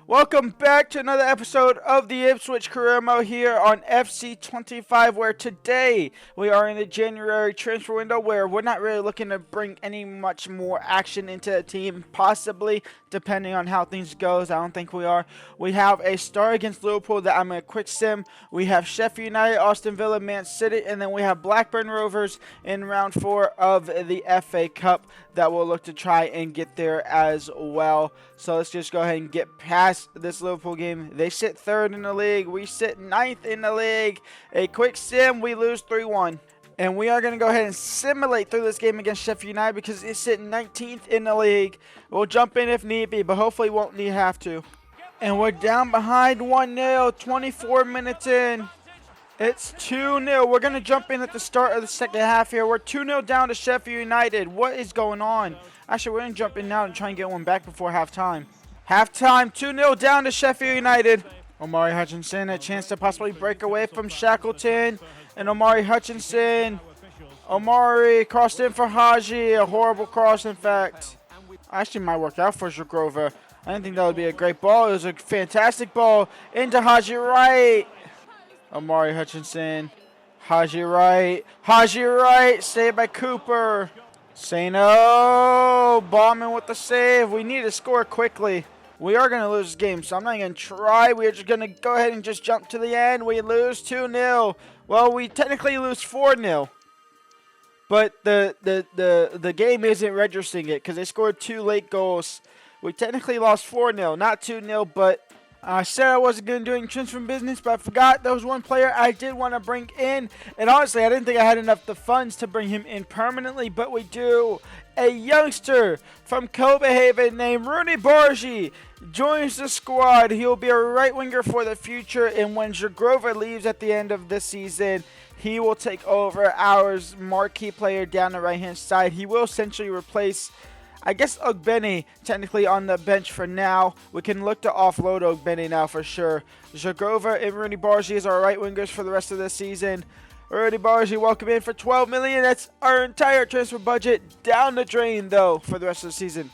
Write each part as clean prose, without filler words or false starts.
Welcome back to another episode of the Ipswich Career Mode here on FC25, where today we are in the January transfer window where we're not really looking to bring any much more action into the team, possibly, depending on how things goes. I don't think we are. We have a start against Liverpool that I'm going to quick sim. We have Sheffield United, Aston Villa, Man City, and then we have Blackburn Rovers in round 4 of the FA Cup that we'll look to try and get there as well. So let's just go ahead and get past this Liverpool game. They sit 3rd in the league. We sit 9th in the league. A quick sim, we lose 3-1. And we are going to go ahead and simulate through this game against Sheffield United because it's sitting 19th in the league. We'll jump in if need be, but hopefully won't have to. And we're down behind 1-0, 24 minutes in. It's 2-0. We're going to jump in at the start of the second half here. We're 2-0 down to Sheffield United. What is going on? Actually, we're going to jump in now and try and get one back before halftime. Halftime, 2-0 down to Sheffield United. Omari Hutchinson, a chance to possibly break away from Shackleton. And Omari Hutchinson. Omari crossed in for Haji. A horrible cross, in fact. Actually, might work out for Zagrova. I didn't think that would be a great ball. It was a fantastic ball into Haji Wright. Omari Hutchinson. Haji Wright. Haji Wright. Saved by Cooper. Sano. Ballman with the save. We need to score quickly. We are going to lose this game, so I'm not going to try. We're just going to go ahead and just jump to the end. We lose 2-0. Well, we technically lose 4-0. But the game isn't registering it because they scored 2 late goals. We technically lost 4-0, not 2-0, but I said I wasn't going to do any transfer business, but I forgot there was one player I did want to bring in. And honestly, I didn't think I had enough the funds to bring him in permanently, but we do. A youngster from Copenhagen named Rooney Bargi joins the squad. He'll be a right winger for the future, and when Zagrova leaves at the end of this season, he will take over our marquee player down the right-hand side. He will essentially replace, I guess, Ogbeni technically on the bench for now. We can look to offload Ogbeni now for sure. Zagrova and Rooney Bargi is our right wingers for the rest of the season. Rooney Bargi, welcome in for $12 million. That's our entire transfer budget down the drain, though, for the rest of the season.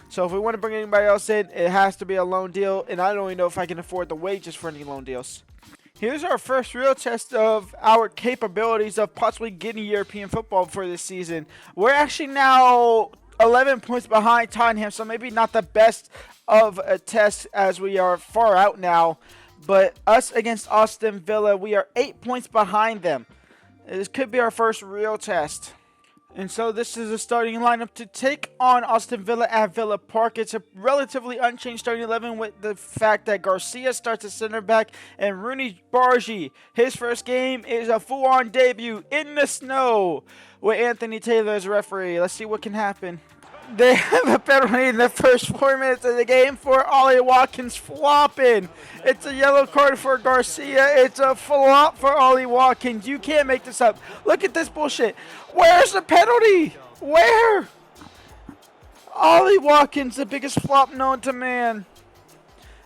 So if we want to bring anybody else in, it has to be a loan deal, and I don't even know if I can afford the wages for any loan deals. Here's our first real test of our capabilities of possibly getting European football for this season. We're actually now 11 points behind Tottenham, so maybe not the best of a test as we are far out now. But us against Aston Villa, we are 8 points behind them. This could be our first real test. And so this is a starting lineup to take on Aston Villa at Villa Park. It's a relatively unchanged starting 11 with the fact that Garcia starts at center back and Rooney Bargi, his first game is a full-on debut in the snow with Anthony Taylor as referee. Let's see what can happen. They have a penalty in the first 4 minutes of the game for Ollie Watkins flopping. It's a yellow card for Garcia. It's a flop for Ollie Watkins. You can't make this up. Look at this bullshit. Where's the penalty? Where? Ollie Watkins, the biggest flop known to man.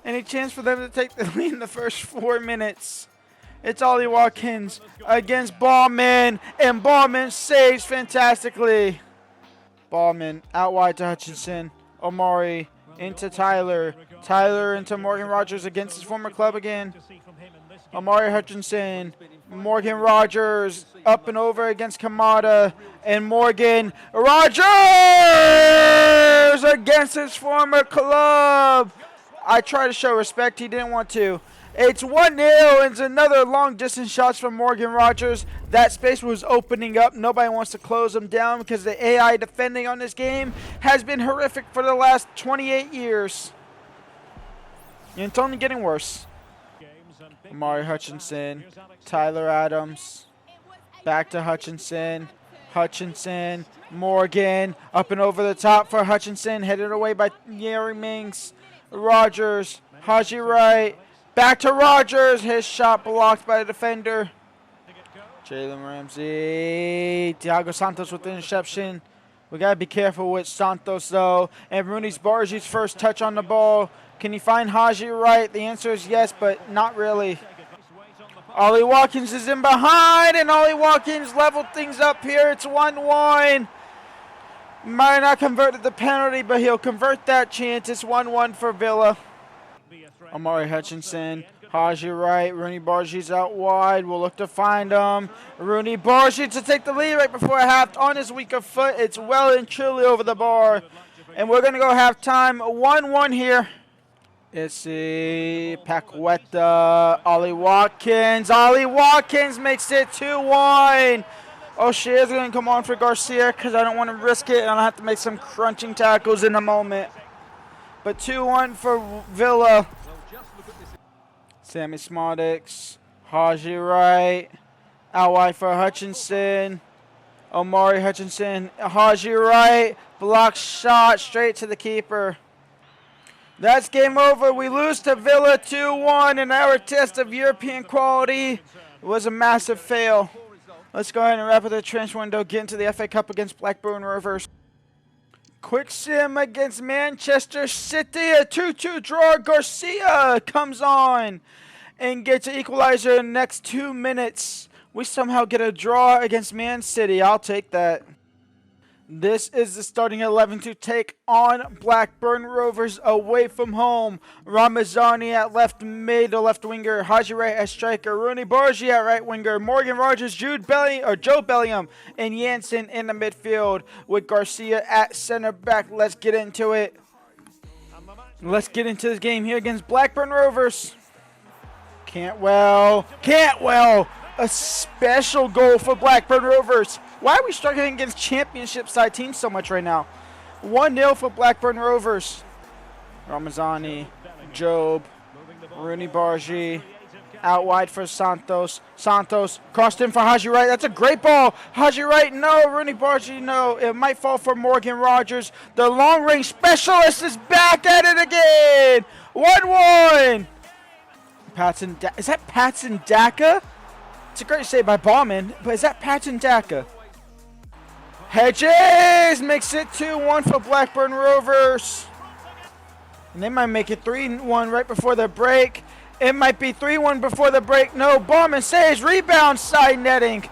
Any chance for them to take the lead in the first 4 minutes? It's Ollie Watkins against Ballman, and Ballman saves fantastically. Ballman out wide to Hutchinson. Omari into Tyler. Tyler into Morgan Rogers against his former club again. Omari Hutchinson. Morgan Rogers up and over against Kamada. And Morgan Rogers against his former club. I tried to show respect. He didn't want to. It's 1-0, and it's another long-distance shots from Morgan Rogers. That space was opening up. Nobody wants to close them down because the AI defending on this game has been horrific for the last 28 years. And it's only getting worse. Omari Hutchinson, Tyler Adams, back to Hutchinson. Hutchinson, Morgan, up and over the top for Hutchinson, headed away by Yerry Mings. Rogers, Haji Wright. Back to Rogers. His shot blocked by the defender. Jalen Ramsey. Thiago Santos with the interception. We got to be careful with Santos, though. And Rooney Bargi's first touch on the ball. Can he find Haji Wright? The answer is yes, but not really. Ollie Watkins is in behind, and Ollie Watkins leveled things up here. It's 1-1. Might not convert the penalty, but he'll convert that chance. It's 1-1 for Villa. Amari Hutchinson. Haji right. Rooney Bargi's out wide. We'll look to find him. Rooney Bargi to take the lead right before half. On his weaker foot. It's well and truly over the bar. And we're going to go halftime. 1-1 here. It's Paqueta. Ollie Watkins. Ollie Watkins makes it 2-1. O'Shea is going to come on for Garcia because I don't want to risk it. And I'll have to make some crunching tackles in a moment. But 2-1 for Villa. Sammy Smoddix. Haji right. Out wide for Hutchinson. Omari Hutchinson. Haji right. Block shot straight to the keeper. That's game over. We lose to Villa 2-1, and our test of European quality was a massive fail. Let's go ahead and wrap up the transfer window, get into the FA Cup against Blackburn Rovers. Quick sim against Manchester City, a 2-2 draw. Garcia comes on and gets an equalizer in the next 2 minutes. We somehow get a draw against Man City. I'll take that. This is the starting 11 to take on Blackburn Rovers away from home. Ramazani at left mid or left winger. Haji right as striker. Rooney Bargi at right winger. Morgan Rogers, Joe Bellingham, and Jansen in the midfield with Garcia at center back. Let's get into it. Let's get into this game here against Blackburn Rovers. Cantwell. A special goal for Blackburn Rovers. Why are we struggling against championship side teams so much right now? 1-0 for Blackburn Rovers. Ramazani, Job, Rooney Bargi, out wide for Santos. Santos crossed in for Haji right. That's a great ball. Haji right, no. Rooney Bargi, no. It might fall for Morgan Rogers. The long range specialist is back at it again. 1-1. Is that Patson Daka? It's a great save by Bauman, but is that Patson Daka? Hedges makes it 2-1 for Blackburn Rovers. And they might make it 3-1 right before the break. It might be 3-1 before the break. No, Bauman saves. Rebound, side netting.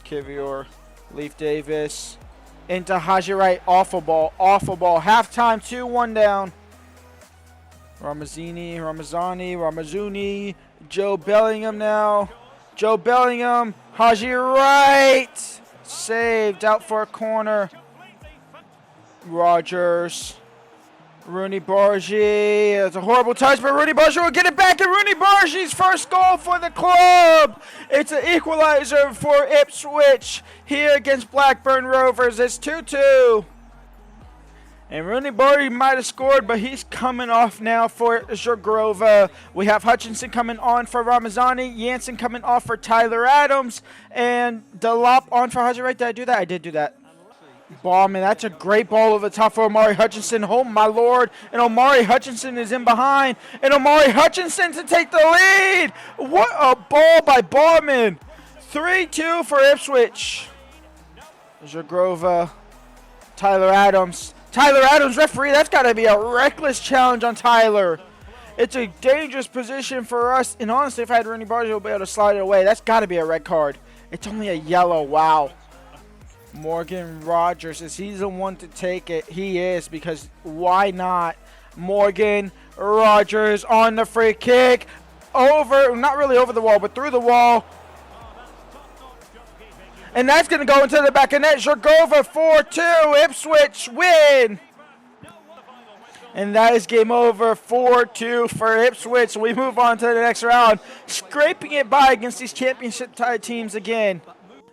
Kivior, Leaf Davis, into Haji right. Awful ball. Halftime, 2-1 down. Ramazuni, Joe Bellingham now. Joe Bellingham, Haji right. Saved out for a corner. Rogers. Rooney Bargi. It's a horrible touch, but Rooney Bargi will get it back. And Rooney Bargi's first goal for the club. It's an equalizer for Ipswich here against Blackburn Rovers. It's 2-2. And Rooney Bargi might have scored, but he's coming off now for Zhagrova. We have Hutchinson coming on for Ramazani. Jansen coming off for Tyler Adams. And Delop on for Haji right. Did I do that? I did do that. Ballman, that's a great ball over the top for Omari Hutchinson. Oh, my Lord. And Omari Hutchinson is in behind. And Omari Hutchinson to take the lead. What a ball by Ballman. 3-2 for Ipswich. Zhagrova. Tyler Adams, referee. That's got to be a reckless challenge on Tyler. It's a dangerous position for us. And honestly, if I had Rooney Bargi, we'll be able to slide it away. That's got to be a red card. It's only a yellow. Wow. Morgan Rogers, is he the one to take it? He is, because why not? Morgan Rogers on the free kick. Not really over the wall, but through the wall. And that's going to go into the back of net. Zhagrova 4-2. Ipswich win. And that is game over. 4-2 for Ipswich. We move on to the next round. Scraping it by against these championship tied teams again.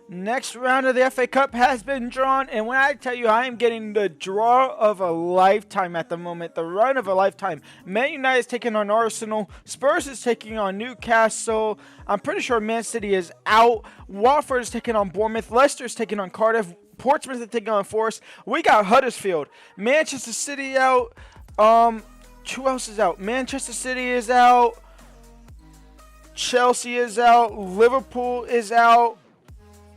Next round of the FA Cup has been drawn. And when I tell you I am getting the draw of a lifetime at the moment, the run of a lifetime. Man United is taking on Arsenal. Spurs is taking on Newcastle. I'm pretty sure Man City is out. Watford is taking on Bournemouth. Leicester is taking on Cardiff. Portsmouth is taking on Forest. We got Huddersfield. Manchester City out. Who else is out? Manchester City is out. Chelsea is out. Liverpool is out.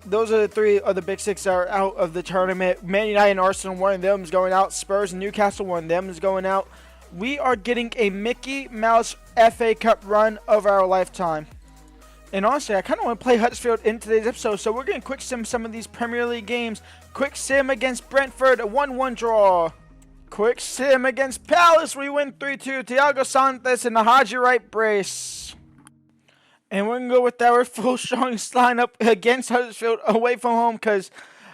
Those are the three of the big six that are out of the tournament. Man United and Arsenal, one of them is going out. Spurs and Newcastle, one of them is going out. We are getting a Mickey Mouse FA Cup run of our lifetime. And honestly, I kind of want to play Huddersfield in today's episode, so we're going to quick sim some of these Premier League games. Quick sim against Brentford, a 1-1 draw. Quick sim against Palace. We win 3-2. Thiago Santos and the Haji Wright brace. And we're going to go with our full strongest lineup against Huddersfield away from home because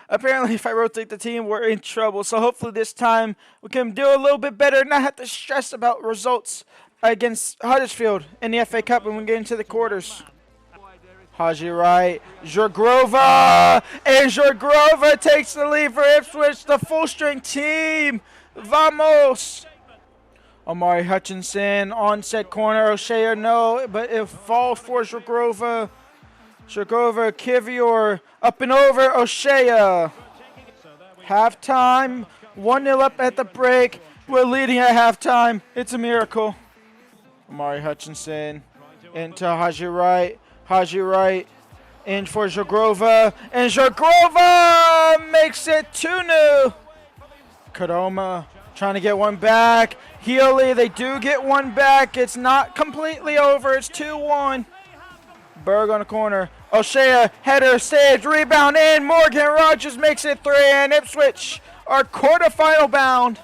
apparently if I rotate the team, we're in trouble. So hopefully this time we can do a little bit better and not have to stress about results against Huddersfield in the FA Cup when we get into the quarters. Haji Wright, Zurgrova, and Zurgrova takes the lead for Ipswich, the full-strength team. Vamos! Omari Hutchinson, onset corner, O'Shea no, but it falls for Zurgrova. Zurgrova, Kivior, up and over, O'Shea. Halftime, 1-0 up at the break. We're leading at halftime. It's a miracle. Omari Hutchinson into Haji Wright. Haji Wright in for Zurgrova, and Zurgrova makes it 2-0. Kadoma trying to get one back. Healy, they do get one back. It's not completely over. It's 2-1. Berg on the corner. O'Shea, header, saved, rebound in. Morgan Rogers makes it 3, and Ipswich are quarterfinal bound.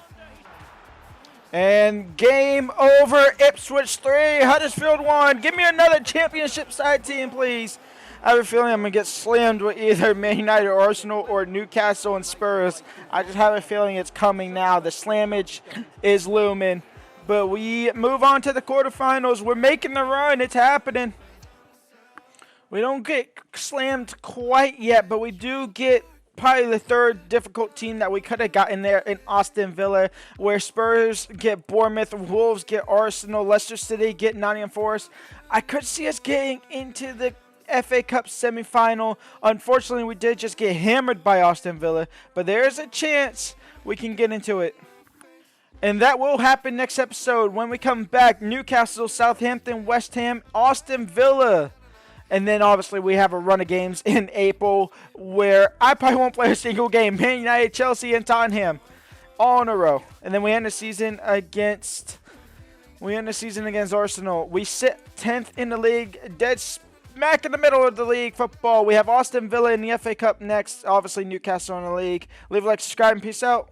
And game over. Ipswich 3, Huddersfield 1. Give me another championship side team, please. I have a feeling I'm going to get slammed with either Man United or Arsenal or Newcastle and Spurs. I just have a feeling it's coming now. The slammage is looming. But we move on to the quarterfinals. We're making the run. It's happening. We don't get slammed quite yet, but we do get probably the third difficult team that we could have gotten there in Aston Villa, where Spurs get Bournemouth, Wolves get Arsenal, Leicester City get Nottingham Forest. I could see us getting into the FA Cup semifinal. Unfortunately, we did just get hammered by Aston Villa, but there's a chance we can get into it. And that will happen next episode when we come back. Newcastle, Southampton, West Ham, Aston Villa. And then obviously we have a run of games in April where I probably won't play a single game. Man United, Chelsea, and Tottenham all in a row. And then we end the season against Arsenal. We sit 10th in the league, dead smack in the middle of the league football. We have Aston Villa in the FA Cup next. Obviously Newcastle in the league. Leave a like, subscribe, and peace out.